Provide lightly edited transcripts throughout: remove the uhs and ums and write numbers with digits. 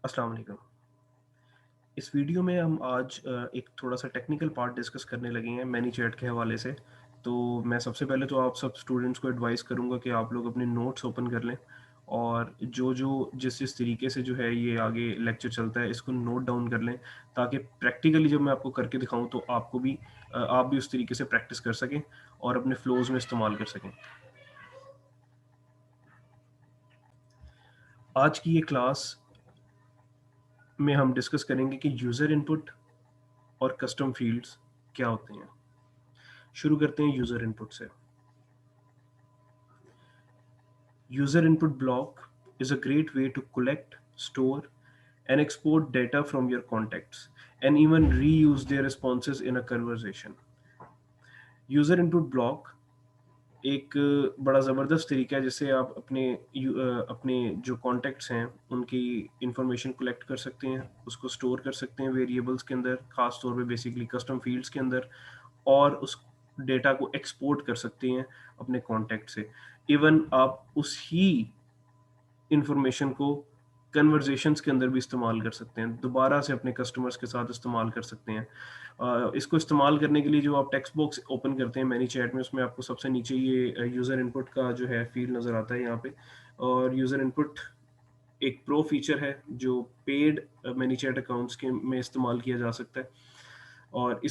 अस्सलाम वालेकुम। इस वीडियो में हम आज एक थोड़ा-सा टेक्निकल पार्ट डिस्कस करने लगे हैं मैनीचैट के हवाले से। तो मैं सबसे पहले तो आप सब स्टूडेंट्स को एडवाइस करूँगा कि आप लोग अपने नोट्स ओपन कर लें और जो-जो जिस-जिस तरीके से जो है ये आगे लेक्चर चलता है इसको नोट डाउन कर लें, ताकि प्रैक्टिकली जब मैं आपको करके दिखाऊँ तो आपको भी आप भी उस तरीके से प्रैक्टिस कर सकें और अपने फ्लोज़ में इस्तेमाल कर सकें। आज की ये क्लास में हम डिस्कस करेंगे कि यूज़र इनपुट और कस्टम फ़ील्ड्स क्या होते हैं। शुरू करते हैं यूज़र इनपुट से। User input block is a great way to collect, store, and export data from your contacts and even reuse their responses in a conversation. User input block एक बड़ा ज़बरदस्त तरीका है जिससे आप अपने जो कॉन्टैक्ट्स हैं उनकी इंफॉर्मेशन कलेक्ट कर सकते हैं, उसको स्टोर कर सकते हैं वेरिएबल्स के अंदर, ख़ास तौर पे बेसिकली कस्टम फ़ील्ड्स के अंदर, और उस डेटा को एक्सपोर्ट कर सकते हैं अपने कॉन्टैक्ट से। इवन आप उसी इंफॉर्मेशन को कन्वर्सेशंस के अंदर भी इस्तेमाल कर सकते हैं, दोबारा से अपने कस्टमर्स के साथ इस्तेमाल कर सकते हैं। इसको इस्तेमाल करने के लिए जो आप टेक्स्ट बॉक्स ओपन करते हैं मैनी चैट में, उसमें आपको सबसे नीचे ये यूज़र इनपुट का जो है फ़ील्ड नज़र आता है यहाँ पे। और यूज़र इनपुट एक प्रो फीचर है जो पेड मैनी चैट अकाउंट्स के में इस्तेमाल किया जा सकता है। और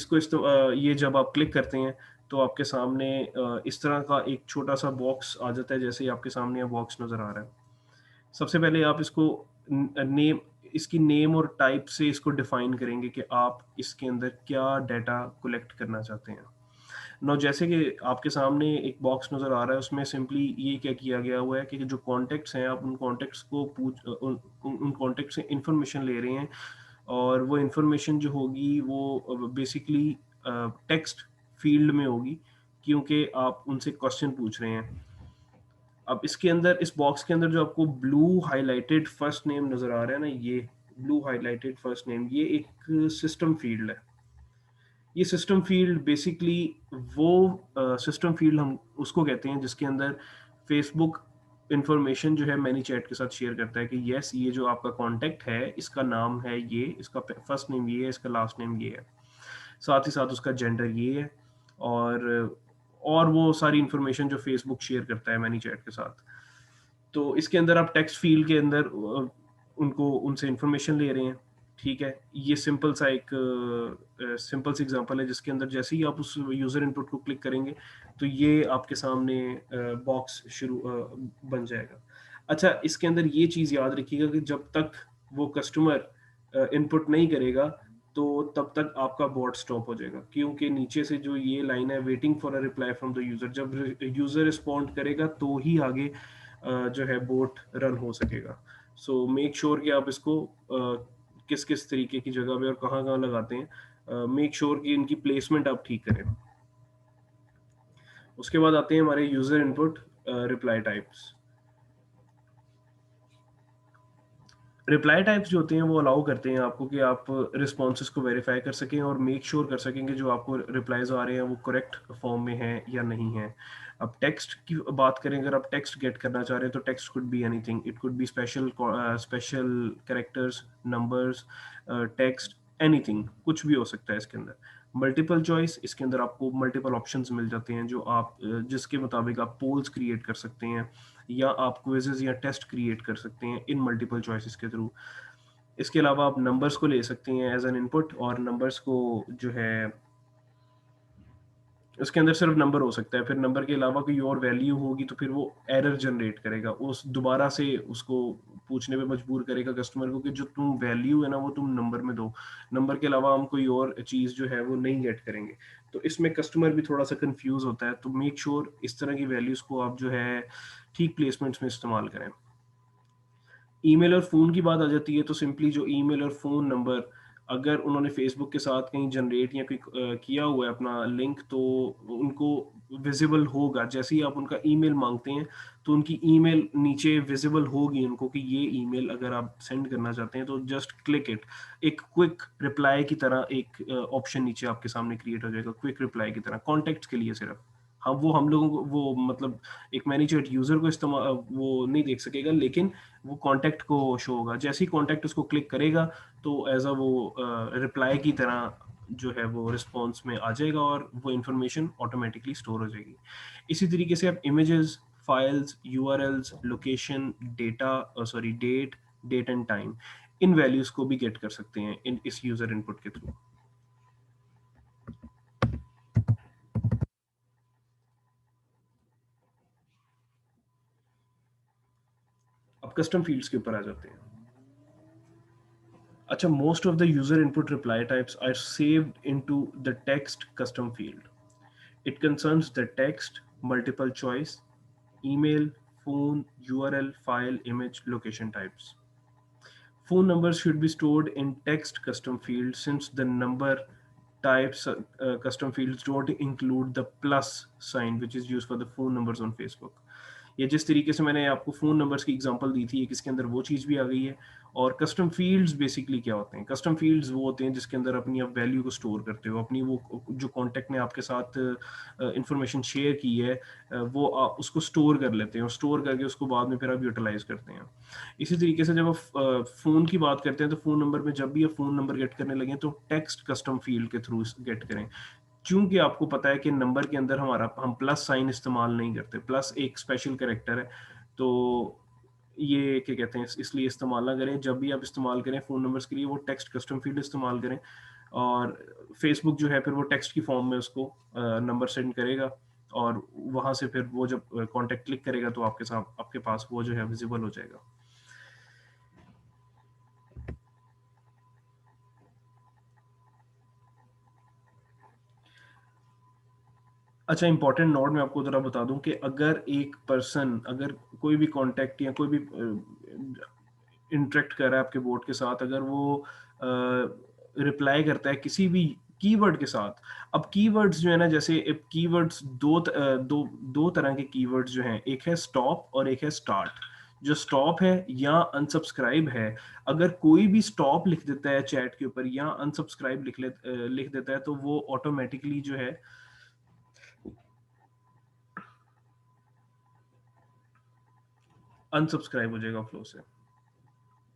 ये जब आप क्लिक करते हैं तो आपके सामने इस तरह का एक छोटा-सा बॉक्स आ जाता है, जैसे ही आपके सामने ये बॉक्स नज़र आ रहा है। सबसे पहले आप इसको इसकी नेम और टाइप से इसको डिफाइन करेंगे कि आप इसके अंदर क्या डाटा कलेक्ट करना चाहते हैं। नाउ जैसे कि आपके सामने एक बॉक्स नज़र आ रहा है, उसमें सिंपली ये क्या किया गया हुआ है कि जो कॉन्टैक्ट्स हैं आप उन कॉन्टैक्ट्स को उन कॉन्टैक्ट से इंफॉर्मेशन ले रहे हैं, और वो इंफॉर्मेशन जो होगी वो बेसिकली टेक्स्ट फील्ड में होगी, क्योंकि आप उनसे क्वेश्चन पूछ रहे हैं। अब इसके अंदर इस बॉक्स के अंदर जो आपको ब्लू हाइलाइटेड फर्स्ट नेम नज़र आ रहा है ना, ये ब्लू हाइलाइटेड फर्स्ट नेम, ये एक सिस्टम फील्ड है। ये सिस्टम फील्ड बेसिकली वो सिस्टम फील्ड हम उसको कहते हैं जिसके अंदर फेसबुक इंफॉर्मेशन जो है मैनी चैट के साथ शेयर करता है कि यस, ये जो आपका कॉन्टैक्ट है इसका नाम है ये, इसका फर्स्ट नेम ये है, इसका लास्ट नेम ये है, साथ ही साथ उसका जेंडर ये है, और वो सारी इंफॉर्मेशन जो फेसबुक शेयर करता है मैनी चैट के साथ। तो इसके अंदर आप टेक्स्ट फील्ड के अंदर उनको उनसे इंफॉर्मेशन ले रहे हैं, ठीक है। ये सिंपल सी एग्जांपल है जिसके अंदर जैसे ही आप उस यूज़र इनपुट को क्लिक करेंगे तो ये आपके सामने बॉक्स बन जाएगा। अच्छा, इसके अंदर ये चीज़ याद रखिएगा कि जब तक वो कस्टमर इनपुट नहीं करेगा तो तब तक आपका बॉट स्टॉप हो जाएगा, क्योंकि नीचे से जो ये लाइन है, waiting for a reply from the user, जब यूज़र रिस्पॉन्ड करेगा तो ही आगे जो है बोट रन हो सकेगा। सो मेक श्योर कि आप इसको किस किस तरीके की जगह पे और कहाँ कहाँ लगाते हैं, मेक श्योर कि इनकी प्लेसमेंट आप ठीक करें। उसके बाद आते हैं हमारे user input reply types. Reply types जो होते हैं वो अलाउ करते हैं आपको कि आप रिस्पॉन्सेज को वेरीफाई कर सकें और मेक श्योर कर सकें कि जो आपको रिप्लाईज आ रहे हैं वो करेक्ट फॉर्म में हैं या नहीं हैं। अब टेक्स्ट की बात करें, अगर आप टेक्स्ट गेट करना चाह रहे हैं तो text could be anything, it could be special characters, numbers, text, anything, कुछ भी हो सकता है इसके अंदर। मल्टीपल चॉइस, इसके अंदर आपको मल्टीपल ऑप्शंस मिल जाते हैं जो आप जिसके मुताबिक आप पोल्स क्रिएट कर सकते हैं या आप क्विज़ेज़ या टेस्ट क्रिएट कर सकते हैं इन मल्टीपल चॉइसेस के थ्रू। इसके अलावा आप नंबर्स को ले सकते हैं एज़ एन इनपुट, और नंबर्स को जो है उसके अंदर सिर्फ नंबर हो सकता है, फिर नंबर के अलावा कोई और वैल्यू होगी तो फिर वो एरर जनरेट करेगा, उस दोबारा से उसको पूछने पे मजबूर करेगा कस्टमर को कि जो तुम वैल्यू है ना वो तुम नंबर में दो, नंबर के अलावा हम कोई और चीज़ जो है वो नहीं गेट करेंगे। तो इसमें कस्टमर भी थोड़ा सा कंफ्यूज होता है, तो मेक श्योर इस तरह की वैल्यूज़ को आप जो है ठीक प्लेसमेंट्स में इस्तेमाल करें। ईमेल और फ़ोन की बात आ जाती है तो सिंपली जो ईमेल और फ़ोन नंबर अगर उन्होंने फ़ेसबुक के साथ कहीं जनरेट या कोई किया हुआ है अपना लिंक, तो उनको विज़िबल होगा। जैसे ही आप उनका ईमेल माँगते हैं तो उनकी ईमेल नीचे विज़िबल होगी उनको कि ये ईमेल अगर आप सेंड करना चाहते हैं तो जस्ट क्लिक इट। एक क्विक रिप्लाई की तरह एक ऑप्शन नीचे आपके सामने क्रिएट हो जाएगा, क्विक रिप्लाई की तरह, कॉन्टैक्ट्स के लिए सिर्फ़। वो हम लोगों को वो मतलब एक मैनीचेट यूजर को इस्तेमाल वो नहीं देख सकेगा, लेकिन वो कॉन्टैक्ट को शो होगा। जैसे ही कॉन्टैक्ट उसको क्लिक करेगा तो एज अ वो रिप्लाई की तरह जो है वो रिस्पॉन्स में आ जाएगा और वो इंफॉर्मेशन ऑटोमेटिकली स्टोर हो जाएगी। इसी तरीके से आप images, files, URLs, location, data, sorry date, date and time, इन वैल्यूज को भी गेट कर सकते हैं इन इस यूजर इनपुट के थ्रू। अब कस्टम फील्ड्स के ऊपर आ जाते हैं। अच्छा, most of the user input reply types are saved into the text custom field. It concerns the text, multiple choice, email, phone, URL, file, image, location types. Phone numbers should be stored in text custom field since the number types custom fields don't include the plus sign which is used for the phone numbers on Facebook. या जिस तरीके से मैंने आपको phone numbers की example दी थी, एक इसके अंदर वो चीज़ भी आ गई है। और कस्टम फील्ड्स बेसिकली क्या होते हैं? कस्टम फील्ड्स वो होते हैं जिसके अंदर अपनी आप वैल्यू को स्टोर करते हो, अपनी वो जो कॉन्टैक्ट ने आपके साथ इंफॉर्मेशन शेयर की है, वो उसको स्टोर कर लेते हैं और स्टोर करके उसको बाद में फिर आप यूटिलाइज करते हैं। इसी तरीके से जब आप फ़ोन की बात करते हैं तो फ़ोन नंबर में जब भी आप फ़ोन नंबर गेट करने लगे तो टेक्स्ट कस्टम फील्ड के थ्रू गेट करें। चूंकि आपको पता है कि नंबर के अंदर हमारा हम प्लस साइन इस्तेमाल नहीं करते, प्लस एक स्पेशल कैरेक्टर है, तो ये क्या कहते हैं इसलिए इस्तेमाल ना करें। जब भी आप इस्तेमाल करें फ़ोन नंबर्स के लिए वो टेक्स्ट कस्टम फील्ड इस्तेमाल करें। और फेसबुक जो है फिर वो टेक्स्ट की फॉर्म में उसको नंबर सेंड करेगा और वहाँ से फिर वो जब कॉन्टैक्ट क्लिक करेगा तो आपके साथ आपके पास वो जो है विजिबल हो जाएगा। अच्छा, इंपॉर्टेंट नोट मैं आपको ज़रा बता दूं कि अगर एक पर्सन, अगर कोई भी कांटेक्ट या कोई भी इंटरेक्ट कर रहा है आपके बोर्ड के साथ, अगर वो रिप्लाई करता है किसी भी कीवर्ड के साथ। अब कीवर्ड्स जो है ना, जैसे कीवर्ड्स दो तरह के कीवर्ड्स जो हैं, एक है स्टॉप और एक है स्टार्ट। जो स्टॉप है या अनसब्सक्राइब है, अगर कोई भी स्टॉप लिख देता है चैट के ऊपर या अनसब्सक्राइब लिख देता है तो वो ऑटोमेटिकली जो है अनसब्सक्राइब हो जाएगा फ्लो से,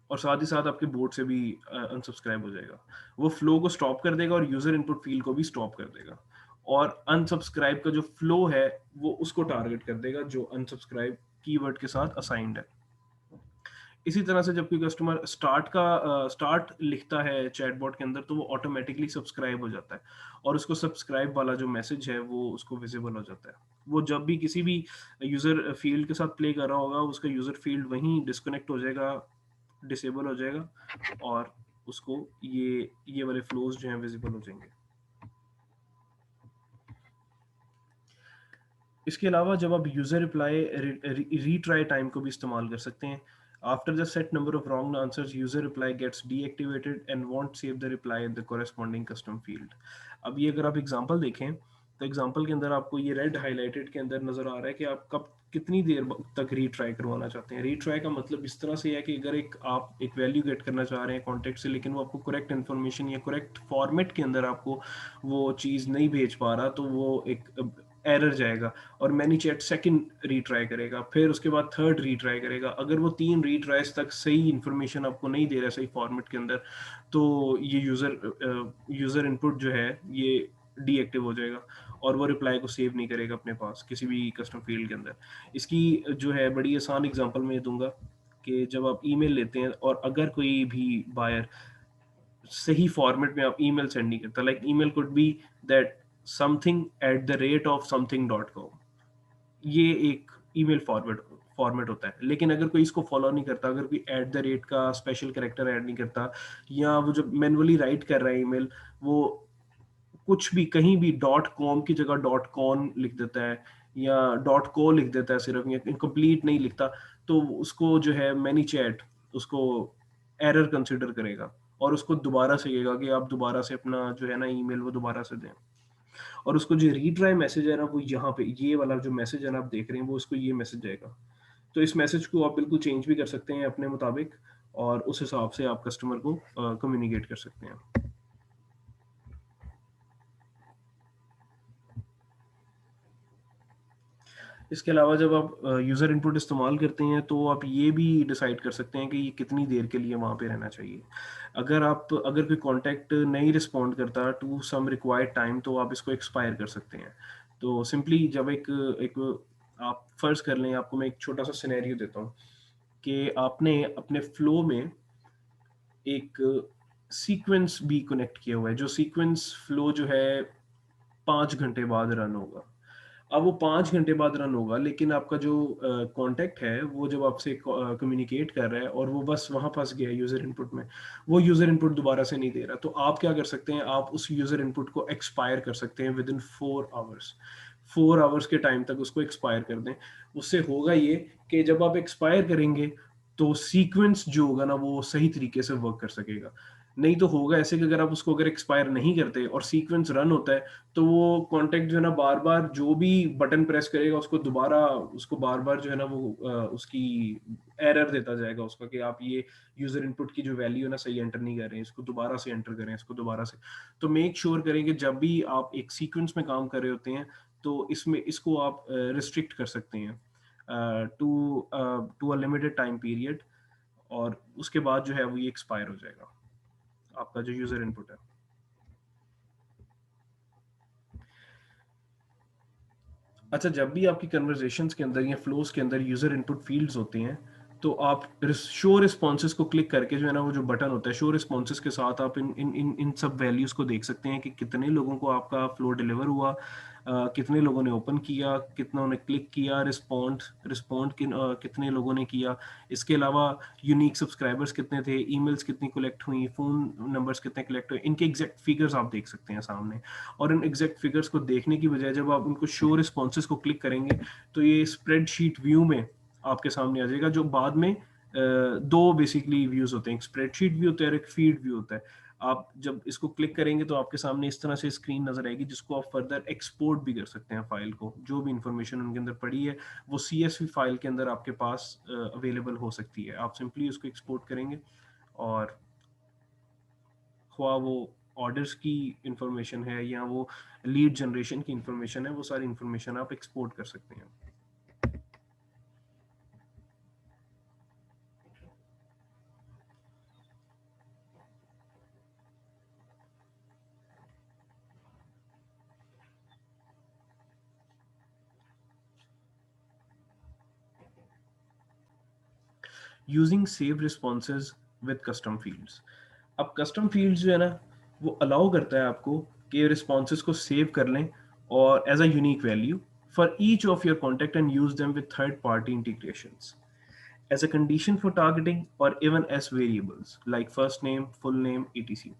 और साथ ही साथ आपके बोर्ड से भी अनसब्सक्राइब हो जाएगा। वो फ्लो को स्टॉप कर देगा और यूजर इनपुट फील्ड को भी स्टॉप कर देगा। और अनसब्सक्राइब का जो फ्लो है वो उसको टारगेट कर देगा जो अनसब्सक्राइब कीवर्ड के साथ असाइंड है। इसी तरह से जब कोई कस्टमर स्टार्ट लिखता है चैटबॉट के अंदर तो वो ऑटोमेटिकली सब्सक्राइब हो जाता है और उसको सब्सक्राइब वाला जो मैसेज है वो उसको विजिबल हो जाता है। वो जब भी किसी भी यूजर फील्ड के साथ प्ले कर रहा होगा उसका यूजर फील्ड वहीं डिस्कनेक्ट हो जाएगा, डिसेबल हो जाएगा, और उसको ये वाले फ्लोज जो हैं विजिबल हो जाएंगे। इसके अलावा जब आप यूजर रिप्लाई रीट्राई टाइम को भी इस्तेमाल कर सकते हैं। After the set number of wrong answers user reply gets deactivated and won't save the reply in the corresponding custom field. अब ये अगर आप एग्जांपल देखें तो एग्जांपल के अंदर आपको ये रेड हाईलाइटेड के अंदर नजर आ रहा है कि आप कब कितनी देर तक रीट्राई करवाना चाहते हैं। रीट्राई का मतलब इस तरह से है कि अगर आप एक वैल्यू गेट करना चाह रहे हैं कॉन्टेक्ट से, लेकिन वो आपको करेक्ट इन्फॉर्मेशन या करेक्ट फॉर्मेट के अंदर आपको वो चीज़ नहीं भेज पा रहा तो वो एक एरर जाएगा और मैनी चैट सेकंड रीट्राई करेगा, फिर उसके बाद थर्ड रीट्राई करेगा। अगर वो 3 रीट्राइज तक सही इन्फॉर्मेशन आपको नहीं दे रहा सही फॉर्मेट के अंदर तो ये यूज़र इनपुट जो है ये डीएक्टिव हो जाएगा और वो रिप्लाई को सेव नहीं करेगा अपने पास किसी भी कस्टम फील्ड के अंदर। इसकी जो है बड़ी आसान एग्जांपल मैं दूंगा कि जब आप ईमेल लेते हैं और अगर कोई भी बायर सही फॉर्मेट में आप ईमेल सेंड नहीं करता, like email could be that something at the rate of something dot com, ये एक ईमेल फॉर्मेट होता है। लेकिन अगर कोई इसको फॉलो नहीं करता, अगर कोई एट द रेट का स्पेशल करेक्टर ऐड नहीं करता या वो जो मैनुअली राइट कर रहा है ईमेल वो कुछ भी कहीं भी डॉट कॉम की जगह डॉट कॉन लिख देता है या डॉट को लिख देता है सिर्फ, या इनकम्प्लीट नहीं लिखता, तो उसको जो है मैनी चैट उसको एरर कंसिडर करेगा और उसको दोबारा से कहेगा कि आप दोबारा से अपना जो है ना ईमेल वो दोबारा से दें। और उसको जो रीट्राई मैसेज है ना वो यहाँ पे ये वाला जो मैसेज है ना आप देख रहे हैं वो उसको ये मैसेज जाएगा। तो इस मैसेज को आप बिल्कुल चेंज भी कर सकते हैं अपने मुताबिक और उस हिसाब से आप कस्टमर को कम्युनिकेट कर सकते हैं। इसके अलावा जब आप यूज़र इनपुट इस्तेमाल करते हैं तो आप ये भी डिसाइड कर सकते हैं कि ये कितनी देर के लिए वहाँ पे रहना चाहिए। अगर कोई कॉन्टैक्ट नहीं रिस्पॉन्ड करता टू सम रिक्वायर्ड टाइम, तो आप इसको एक्सपायर कर सकते हैं। तो सिंपली जब एक एक आप फ़र्ज़ कर लें, आपको मैं एक छोटा-सा सिनेरियो देता हूँ कि आपने अपने फ़्लो में एक सीक्वेंस भी कनेक्ट किया हुआ है, जो सीक्वेंस फ़्लो जो है 5 घंटे बाद रन होगा। अब वो 5 घंटे बाद रन होगा, लेकिन आपका जो कॉन्टैक्ट है, वो जब आपसे कम्युनिकेट कर रहा है और वो बस वहाँ फँस गया है यूज़र इनपुट में, वो यूज़र इनपुट दोबारा से नहीं दे रहा। तो आप क्या कर सकते हैं, आप उस यूज़र इनपुट को एक्सपायर कर सकते हैं विदिन 4 आवर्स। 4 आवर्स के टाइम तक उसको एक्सपायर कर दें। उससे होगा ये कि जब आप एक्सपायर करेंगे, तो सीक्वेंस जो होगा ना, वो सही तरीके से वर्क कर सकेगा। नहीं तो होगा ऐसे कि अगर एक्सपायर नहीं करते और सीक्वेंस रन होता है, तो वो कॉन्टैक्ट जो है ना बार-बार जो भी बटन प्रेस करेगा उसको बार-बार जो है ना वो उसकी एरर देता जाएगा उसका कि आप ये यूज़र इनपुट की जो वैल्यू है ना सही एंटर नहीं कर रहे हैं, इसको दोबारा से एंटर करें, इसको दोबारा से। तो मेक श्योर करें कि जब भी आप एक सीक्वेंस में काम कर रहे होते हैं, तो इसको आप रिस्ट्रिक्ट कर सकते हैं to a limited time period, और उसके बाद जो है वो ये एक्सपायर हो जाएगा, आपका जो यूज़र इनपुट है। अच्छा, जब भी आपकी कन्वर्सेशंस के अंदर या फ्लोज़ के अंदर यूज़र इनपुट फ़ील्ड्स होते हैं, तो आप शो रिस्पॉन्सेज़ को क्लिक करके जो है ना वो जो बटन होता है, शो रिस्पॉन्सेज़ के साथ आप इन सब वैल्यूज़ को देख सकते हैं कि कितने लोगों को आपका फ्लो डिलीवर हुआ, कितने लोगों ने ओपन किया, कितनों ने क्लिक किया, कितने लोगों ने किया। इसके अलावा यूनिक सब्सक्राइबर्स कितने थे, ईमेल्स कितनी कलेक्ट हुई, फ़ोन नंबर्स कितने कलेक्ट हुए, इनके एग्ज़ैक्ट फ़िगर्स आप देख सकते हैं सामने। और इन एग्जैक्ट फिगर्स को देखने की बजाय जब आप उनको शो रिस्पॉन्सेज को क्लिक करेंगे, तो ये स्प्रेडशीट व्यू में आपके सामने आ जाएगा, जो बाद में दो बेसिकली व्यूज होते हैं, एक स्प्रेडशीट व्यू होता है और एक फीड व्यू होता है। आप जब इसको क्लिक करेंगे तो आपके सामने इस तरह से स्क्रीन नजर आएगी, जिसको आप फर्दर एक्सपोर्ट भी कर सकते हैं फाइल को, जो भी इंफॉर्मेशन उनके अंदर पड़ी है वो CSV फाइल के अंदर आपके पास अवेलेबल हो सकती है। आप सिंपली उसको एक्सपोर्ट करेंगे, और ख्वाह वो ऑर्डर्स की इंफॉर्मेशन है या वो लीड जनरेशन की इंफॉर्मेशन है, वो सारी इंफॉर्मेशन आप एक्सपोर्ट कर सकते हैं। Using save responses with custom fields. अब कस्टम फील्ड्स जो है ना, वो अलाउ करता है आपको कि रिस्पॉन्सेज को सेव कर लें और as a unique value for each of your contact and use them with third party integrations as a condition for targeting, or even as variables like first name, full name, etc.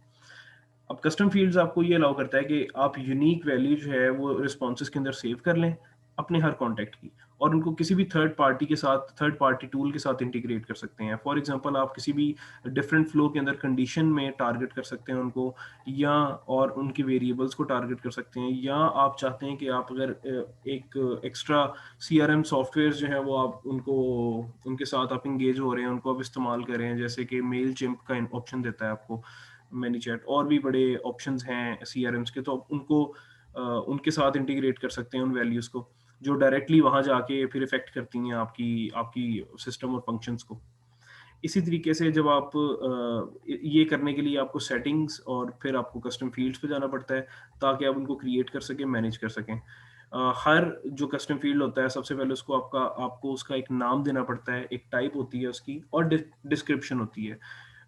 अब custom fields आपको ये allow करता है कि आप unique value जो है वो रिस्पॉन्सेज के अंदर सेव कर लें अपने हर कॉन्टैक्ट की, और उनको किसी भी थर्ड पार्टी टूल के साथ इंटीग्रेट कर सकते हैं। फॉर एग्जांपल, आप किसी भी डिफरेंट फ्लो के अंदर कंडीशन में टारगेट कर सकते हैं उनको, या और उनकी वेरिएबल्स को टारगेट कर सकते हैं, या आप चाहते हैं कि आप अगर एक एक्स्ट्रा CRM सॉफ्टवेयर जो है वो आप उनको उनके साथ आप इंगेज हो रहे हैं, उनको आप इस्तेमाल कर रहे हैं, जैसे कि मेल चिम्प का ऑप्शन देता है आपको मैनीचैट, और भी बड़े ऑप्शंस हैं CRMs के, तो आप उनको उनके साथ इंटीग्रेट कर सकते हैं उन वैल्यूज़ को, जो डायरेक्टली वहाँ जाके फिर इफ़ेक्ट करती हैं आपकी आपकी सिस्टम और फंक्शंस को। इसी तरीके से जब आप ये करने के लिए आपको सेटिंग्स और फिर आपको कस्टम फील्ड्स पे जाना पड़ता है, ताकि आप उनको क्रिएट कर सकें, मैनेज कर सकें। हर जो कस्टम फील्ड होता है, सबसे पहले उसको आपको उसका एक नाम देना पड़ता है, एक टाइप होती है उसकी, और डिस्क्रिप्शन होती है,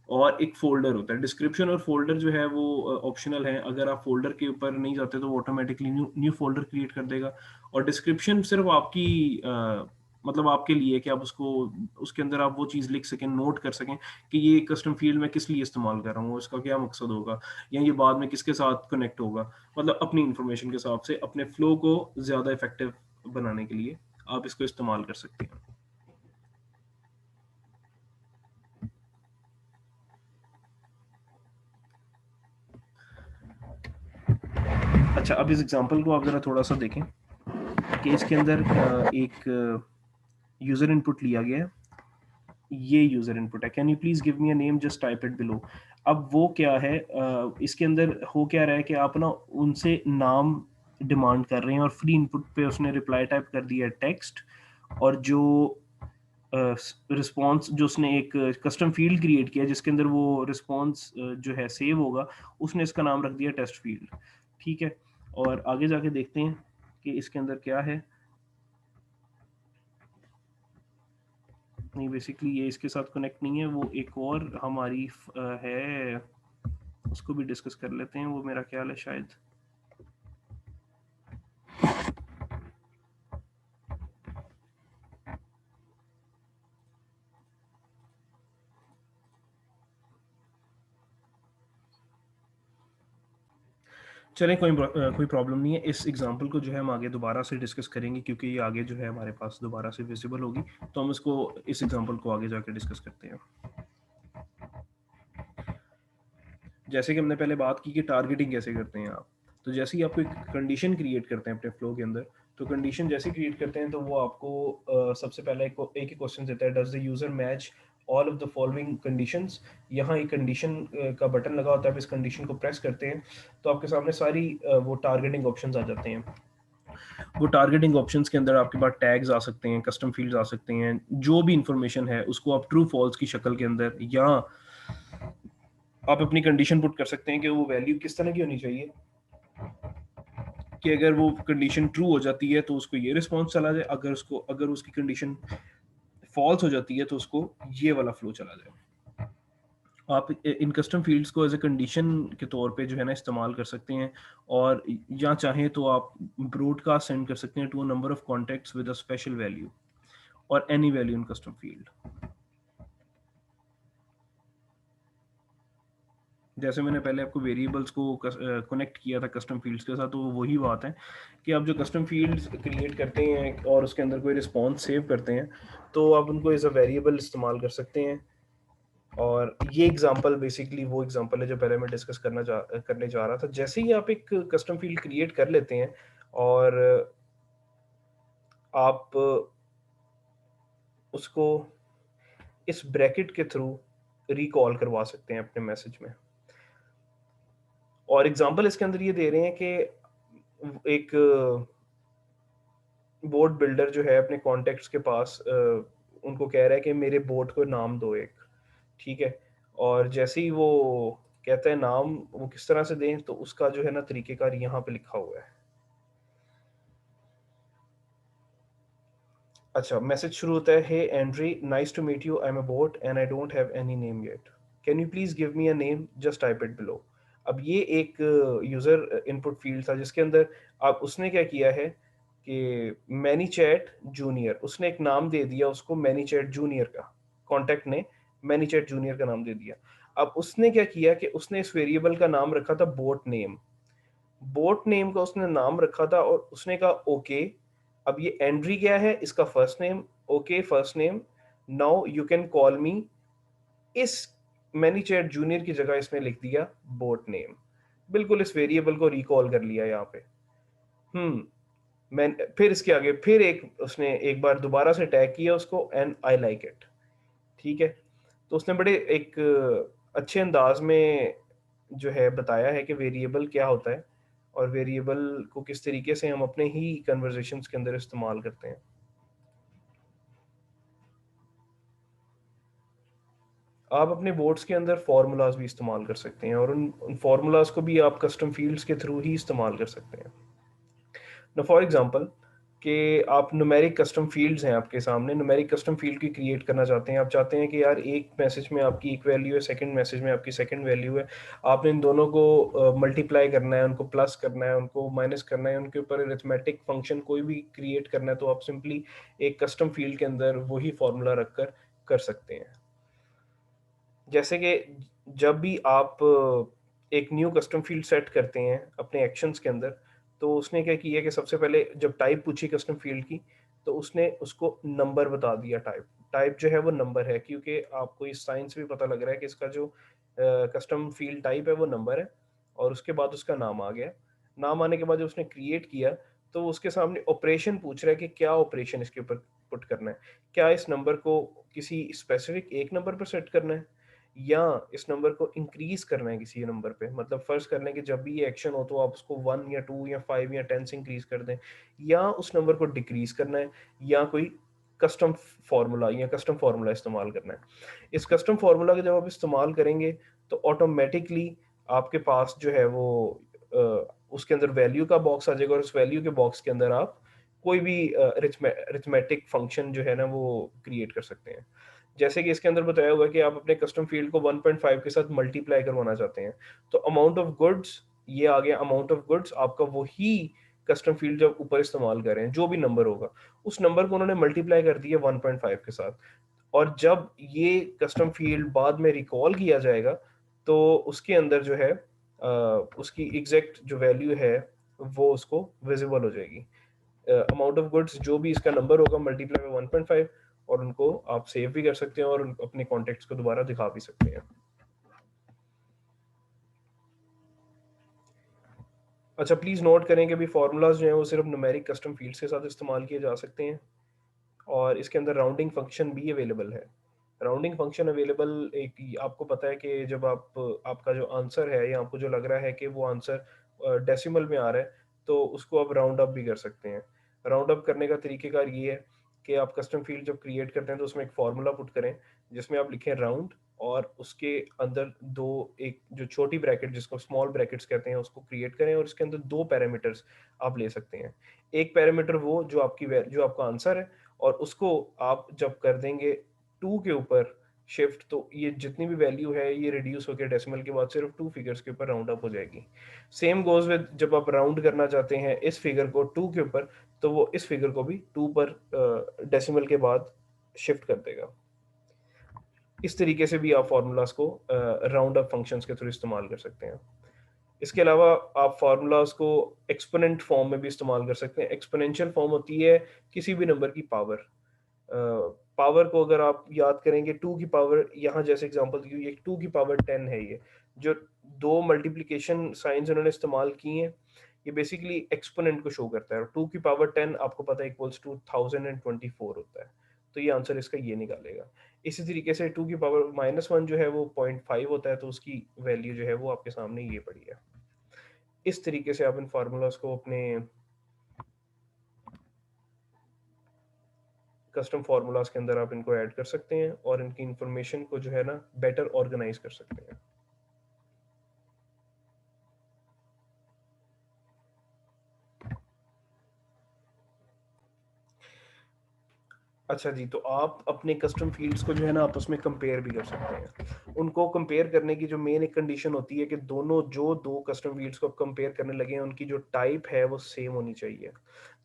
और एक फ़ोल्डर होता है। डिस्क्रिप्शन और फ़ोल्डर जो है वो ऑप्शनल है। अगर आप फ़ोल्डर के ऊपर नहीं जाते तो वो automatically new new folder create कर देगा, और डिस्क्रिप्शन सिर्फ़ आपकी मतलब आपके लिए, कि आप उसको उसके अंदर आप वो चीज़ लिख सकें, नोट कर सकें कि ये कस्टम फ़ील्ड मैं किस लिए इस्तेमाल कर रहा हूँ, इसका क्या मकसद होगा, या ये बाद में किसके साथ कनेक्ट होगा। मतलब अपनी इन्फॉर्मेशन के हिसाब से अपने फ़्लो को ज़्यादा इफ़ेक्टिव बनाने के लिए आप इसको इस्तेमाल कर सकते हैं। अच्छा, अब इस एग्ज़ाम्पल को आप ज़रा थोड़ा-सा देखें कि इसके अंदर एक यूज़र इनपुट लिया गया है। ये यूज़र इनपुट है, can you please give me a name, just type it below. अब वो क्या है, इसके अंदर हो क्या रहा है कि आप ना उनसे नाम डिमांड कर रहे हैं, और फ्री इनपुट पे उसने रिप्लाई टाइप कर दिया टेक्स्ट, और जो रिस्पॉन्स जो उसने एक कस्टम फील्ड क्रिएट किया जिसके अंदर वो रिस्पॉन्स जो है सेव होगा, उसने इसका नाम रख दिया टेस्ट फील्ड। ठीक है, और आगे जाके देखते हैं कि इसके अंदर क्या है। नहीं, बेसिकली ये इसके साथ कनेक्ट नहीं है, वो एक और हमारी है, उसको भी डिस्कस कर लेते हैं, वो मेरा ख्याल है शायद। चलें, कोई प्रॉब्लम नहीं है। इस एग्जांपल को जो है हम आगे दोबारा से डिस्कस करेंगे, क्योंकि ये आगे जो है हमारे पास दोबारा से विजिबल होगी, तो हम इसको इस एग्जांपल को आगे जाके डिस्कस करते हैं। जैसे कि हमने पहले बात की कि टारगेटिंग कैसे करते हैं आप, तो जैसे ही आप कोई कंडीशन क्रिएट करते हैं अपने फ्लो के अंदर, तो कंडीशन जैसे क्रिएट करते हैं तो वो आपको सबसे पहले एक ही क्वेश्चन देता है, does the user match all of the following conditions. यहाँ एक कंडीशन का बटन लगा होता है, आप इस कंडीशन को प्रेस करते हैं तो आपके सामने सारी वो टारगेटिंग ऑप्शंस आ जाते हैं। वो टारगेटिंग ऑप्शंस के अंदर आपके पास टैग्स आ सकते हैं, कस्टम फील्ड्स आ सकते हैं, जो भी इंफॉर्मेशन है उसको आप ट्रू फॉल्स की शक्ल के अंदर, या आप अपनी कंडीशन पुट कर सकते हैं कि वो वैल्यू किस तरह की होनी चाहिए कि अगर वो कंडीशन ट्रू हो जाती है तो उसको ये रिस्पॉन्स चला जाए, अगर उसकी कंडीशन फॉल्स हो जाती है तो उसको ये वाला फ्लो चला जाए। आप इन कस्टम फील्ड्स को एज ए कंडीशन के तौर पे जो है ना इस्तेमाल कर सकते हैं, और या चाहें तो आप ब्रॉडकास्ट सेंड कर सकते हैं to a number of contacts with a special value और any value in custom field. जैसे मैंने पहले आपको वेरिएबल्स को कनेक्ट किया था कस्टम फील्ड्स के साथ, तो वही बात है कि आप जो कस्टम फील्ड्स क्रिएट करते हैं और उसके अंदर कोई रिस्पॉन्स सेव करते हैं, तो आप उनको एज अ वेरिएबल इस्तेमाल कर सकते हैं। और ये एग्जांपल बेसिकली वो एग्जांपल है जो पहले मैं डिस्कस करने जा रहा था। जैसे ही आप एक कस्टम फील्ड क्रिएट कर लेते हैं और आप उसको इस ब्रैकेट के थ्रू रिकॉल करवा सकते हैं अपने मैसेज में। और एग्जांपल इसके अंदर ये दे रहे हैं कि एक बोट बिल्डर जो है अपने कॉन्टेक्ट्स के पास उनको कह रहा है कि मेरे बोट को नाम दो एक। ठीक है, और जैसे ही वो कहता है नाम वो किस तरह से दें, तो उसका जो है ना तरीकेकार यहाँ पे लिखा हुआ है। अच्छा, मैसेज शुरू होता है, hey Andrey, nice to meet you, I am a bot and I don't have any name yet, can you please give me a name, just type it below. अब ये एक यूजर इनपुट फील्ड था जिसके अंदर आप उसने क्या किया है कि मैनी चैट जूनियर, उसने एक नाम दे दिया उसको मैनी चैट जूनियर का, कॉन्टेक्ट ने मैनी चैट जूनियर का नाम दे दिया। अब उसने क्या किया कि उसने इस वेरिएबल का नाम रखा था बोट नेम, बोट नेम का उसने नाम रखा था और उसने कहा ओके। अब ये एंड्री क्या है, इसका first name, okay first name, now you can call मी। इस मैनी चैट जूनियर की जगह इसने लिख दिया बोट नेम, बिल्कुल इस वेरिएबल को रिकॉल कर लिया यहाँ पे। हम्म मैं फिर इसके आगे फिर एक उसने एक बार दोबारा से टैग किया उसको, एंड आई लाइक इट। ठीक है, तो उसने बड़े एक अच्छे अंदाज में जो है बताया है कि वेरिएबल क्या होता है और वेरिएबल को किस तरीके से हम अपने ही कन्वर्जेशंस के अंदर इस्तेमाल करते हैं। आप अपने बोर्ड्स के अंदर फार्मूलाज भी इस्तेमाल कर सकते हैं और उन फार्मूलाज को भी आप कस्टम फील्ड्स के थ्रू ही इस्तेमाल कर सकते हैं। ना फॉर एग्जांपल कि आप न्यूमेरिक कस्टम फील्ड्स हैं आपके सामने, न्यूमेरिक कस्टम फील्ड की क्रिएट करना चाहते हैं, आप चाहते हैं कि यार एक मैसेज में आपकी एक वैल्यू है, सेकंड मैसेज में आपकी सेकंड वैल्यू है, आपने इन दोनों को मल्टीप्लाई करना है, उनको प्लस करना है, उनको माइनस करना है, उनके ऊपर अरिथमेटिक फंक्शन कोई भी क्रिएट करना है, तो आप सिंपली एक कस्टम फील्ड के अंदर वही फॉर्मूला रखकर कर सकते हैं। जैसे कि जब भी आप एक न्यू कस्टम फील्ड सेट करते हैं अपने एक्शंस के अंदर, तो उसने क्या किया कि सबसे पहले जब टाइप पूछी कस्टम फील्ड की, तो उसने उसको नंबर बता दिया। टाइप टाइप जो है वो नंबर है, क्योंकि आपको इस साइन से भी पता लग रहा है कि इसका जो कस्टम फील्ड टाइप है वो नंबर है। और उसके बाद उसका नाम आ गया। नाम आने के बाद जब उसने क्रिएट किया, तो उसके सामने ऑपरेशन पूछ रहा है कि क्या ऑपरेशन इसके ऊपर पुट करना है। क्या इस नंबर को किसी स्पेसिफिक एक नंबर पर सेट करना है, या इस नंबर को इंक्रीज करना है किसी नंबर पे, मतलब फर्ज कर लें कि जब भी ये एक्शन हो तो आप उसको 1 या 2 या 5 या 10 से इंक्रीज कर दें, या उस नंबर को डिक्रीज करना है, या कोई कस्टम फार्मूला या कस्टम फार्मूला इस्तेमाल करना है। इस कस्टम फार्मूला का जब आप इस्तेमाल करेंगे तो ऑटोमेटिकली आपके पास जो है वो उसके अंदर वैल्यू का बॉक्स आ जाएगा, और उस वैल्यू के बॉक्स के अंदर आप कोई भी अरिथमेटिक फंक्शन जो है ना वो क्रिएट कर सकते हैं। जैसे कि इसके अंदर बताया हुआ है कि आप अपने कस्टम फील्ड को 1.5 के साथ मल्टीप्लाई करवाना चाहते हैं, तो अमाउंट ऑफ गुड्स, ये आ गया अमाउंट ऑफ गुड्स, आपका वही कस्टम फील्ड जब ऊपर इस्तेमाल कर रहे हैं जो भी नंबर होगा, उस नंबर को उन्होंने मल्टीप्लाई कर दिया 1.5 के साथ। और जब ये कस्टम फील्ड बाद में रिकॉल किया जाएगा तो उसके अंदर जो है उसकी एग्जैक्ट जो वैल्यू है वो उसको विजिबल हो जाएगी। अमाउंट ऑफ गुड्स जो भी इसका नंबर होगा मल्टीप्लाई बाय 1.5, और उनको आप सेव भी कर सकते हैं और अपने कॉन्टेक्ट्स को दोबारा दिखा भी सकते हैं। अच्छा, प्लीज नोट करें कि भी फार्मूलाज जो हैं वो सिर्फ न्यूमेरिक कस्टम फील्ड्स के साथ इस्तेमाल किए जा सकते हैं, और इसके अंदर राउंडिंग फंक्शन भी अवेलेबल है। राउंडिंग फंक्शन अवेलेबल, एक आपको पता है कि जब आपका जो आंसर है या आपको जो लग रहा है कि वो आंसर डेसिमल में आ रहा है, तो उसको आप राउंड अप भी कर सकते हैं। राउंड अप करने का तरीकेकार ये है कि आप कस्टम फील्ड जब क्रिएट करते हैं तो उसमें एक फार्मूला पुट करें जिसमें आप लिखें राउंड, और उसके अंदर दो, एक जो छोटी ब्रैकेट जिसको स्मॉल ब्रैकेट्स कहते हैं उसको क्रिएट करें, और इसके अंदर दो पैरामीटर्स आप ले सकते हैं। एक पैरामीटर वो जो आपका आंसर है, और उसको आप जब कर देंगे 2 के ऊपर शिफ्ट, तो ये जितनी भी वैल्यू है ये रिड्यूस होकर डेसिमल के बाद सिर्फ 2 फिगर्स के ऊपर राउंड अप हो जाएगी। सेम गोज विद जब आप राउंड करना चाहते हैं इस फिगर को 2 के ऊपर, तो वो इस फिगर को भी 2 पर डेसिमल के बाद शिफ्ट कर देगा। इस तरीके से भी आप फार्मूलाज को राउंड अप फंक्शंस के थ्रू इस्तेमाल कर सकते हैं। इसके अलावा आप फार्मूलाज को एक्सपोनेंट फॉर्म में भी इस्तेमाल कर सकते हैं। एक्सपोनेंशियल फॉर्म होती है किसी भी नंबर की पावर। पावर को अगर आप याद करेंगे, 2 की पावर, यहाँ जैसे एग्जांपल दी हुई है 2 की पावर 10 है, ये जो दो मल्टीप्लिकेशन साइंस उन्होंने इस्तेमाल किए हैं, ये बेसिकली एक्सपोनेंट को शो करता है। और 2 की पावर 10 आपको पता है इक्वल्स टू 1024 होता है, तो ये आंसर इसका ये निकालेगा। इसी तरीके से 2 की पावर -1 जो है वो 0.5 होता है, तो उसकी वैल्यू जो है वो आपके सामने ये पड़ी है। इस तरीके से आप इन फार्मूलाज को अपने कस्टम फार्मूलाज के अंदर आप इनको ऐड कर सकते हैं और इनकी इंफॉर्मेशन को जो है ना बेटर ऑर्गेनाइज कर सकते हैं। अच्छा जी, तो आप अपने कस्टम फील्ड्स को जो है ना आपस में कंपेयर भी कर सकते हैं। उनको कंपेयर करने की जो मेन एक कंडीशन होती है कि दोनों जो दो कस्टम फील्ड्स को आप कंपेयर करने लगे हैं उनकी जो टाइप है वो सेम होनी चाहिए।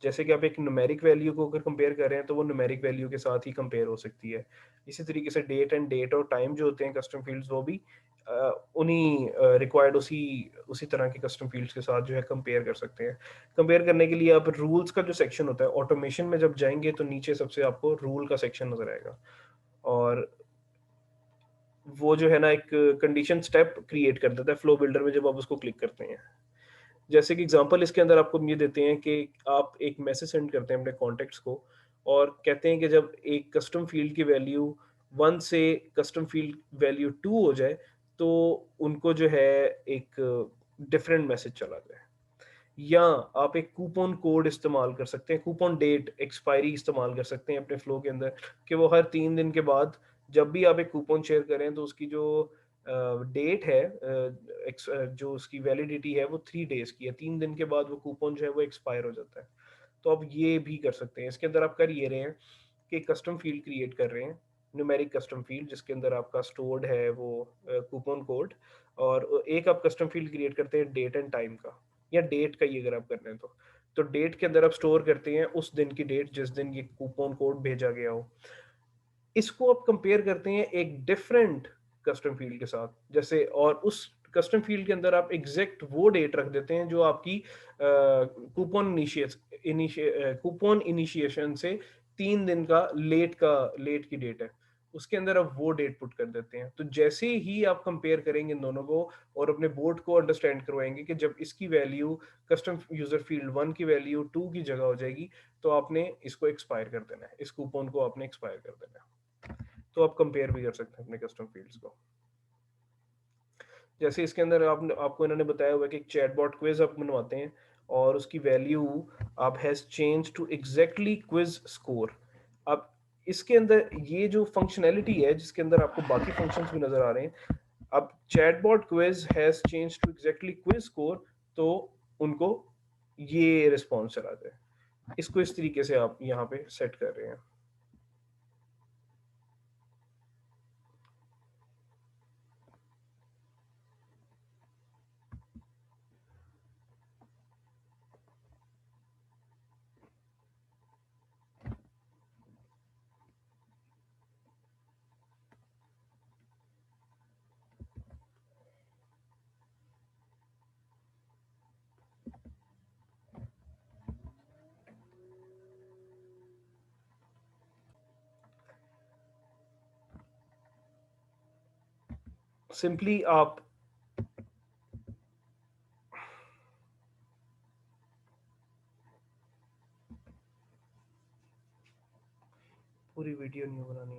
जैसे कि आप एक न्यूमेरिक वैल्यू को अगर कंपेयर कर रहे हैं तो वो न्यूमेरिक वैल्यू के साथ ही कंपेयर हो सकती है। इसी तरीके से डेट और टाइम जो होते हैं कस्टम फील्ड्स, वो भी उन्हीं रिक्वायर्ड उसी उसी तरह के कस्टम फील्ड्स के साथ जो है कंपेयर कर सकते हैं। कंपेयर करने के लिए आप रूल्स का जो सेक्शन होता है, ऑटोमेशन में जब जाएंगे तो नीचे सबसे आपको रूल का सेक्शन नजर आएगा, और वो जो है ना एक कंडीशन स्टेप क्रिएट कर देता है फ्लो बिल्डर में जब आप उसको क्लिक करते हैं। जैसे कि एग्जांपल इसके अंदर आपको ये देते हैं कि आप एक मैसेज सेंड करते हैं अपने कॉन्टेक्ट्स को, और कहते हैं कि जब एक कस्टम फील्ड की वैल्यू 1 से कस्टम फील्ड वैल्यू 2 हो जाए तो उनको जो है एक डिफरेंट मैसेज चला जाए। या आप एक कूपन कोड इस्तेमाल कर सकते हैं, कूपन डेट एक्सपायरी इस्तेमाल कर सकते हैं अपने फ्लो के अंदर, कि वो हर 3 दिन के बाद जब भी आप एक कूपन शेयर करें तो उसकी जो डेट है, जो उसकी वैलिडिटी है वो 3 डेज की है, 3 दिन के बाद वो कूपन जो है वो एक्सपायर हो जाता है। तो आप ये भी कर सकते हैं। इसके अंदर आप कर ये रहे हैं कि कस्टम फील्ड क्रिएट कर रहे हैं, न्यूमेरिक कस्टम फील्ड जिसके अंदर आपका स्टोर्ड है वो कूपन कोड, और एक आप कस्टम फील्ड क्रिएट करते हैं डेट एंड टाइम का, या डेट का ही अगर आप कर रहे हैं तो डेट के अंदर आप स्टोर करते हैं उस दिन की डेट जिस दिन ये कूपन कोड भेजा गया हो। इसको आप कंपेयर करते हैं एक डिफरेंट कस्टम फील्ड के साथ, जैसे, और उस कस्टम फील्ड के अंदर आप एग्जैक्ट वो डेट रख देते हैं जो आपकी कूपन इनिशिएशन से 3 दिन का लेट की डेट है, उसके अंदर आप वो डेट पुट कर देते हैं। तो जैसे ही आप कंपेयर करेंगे इन दोनों को और अपने बोर्ड को अंडरस्टैंड करवाएंगे कि जब इसकी वैल्यू कस्टम यूजर फील्ड 1 की वैल्यू 2 की जगह हो जाएगी, तो आपने इसको एक्सपायर कर देना है, इस कूपन को आपने एक्सपायर कर देना है। तो आप कंपेयर भी कर सकते हैं अपने कस्टम फील्ड्स को। जैसे इसके अंदर आपको इन्होंने बताया हुआ है कि एक चैटबॉट क्विज आप बनवाते हैं और उसकी वैल्यू आप has change to exactly quiz score. अब इसके अंदर ये जो फंक्शनैलिटी है जिसके अंदर आपको बाकी फंक्शंस भी नजर आ रहे हैं, अब chatbot quiz has change to exactly quiz score, तो उनको ये रिस्पॉन्स चला जाए। इसको इस तरीके से आप यहाँ पे सेट कर रहे हैं। सिंपली आप पूरी वीडियो नहीं बनानी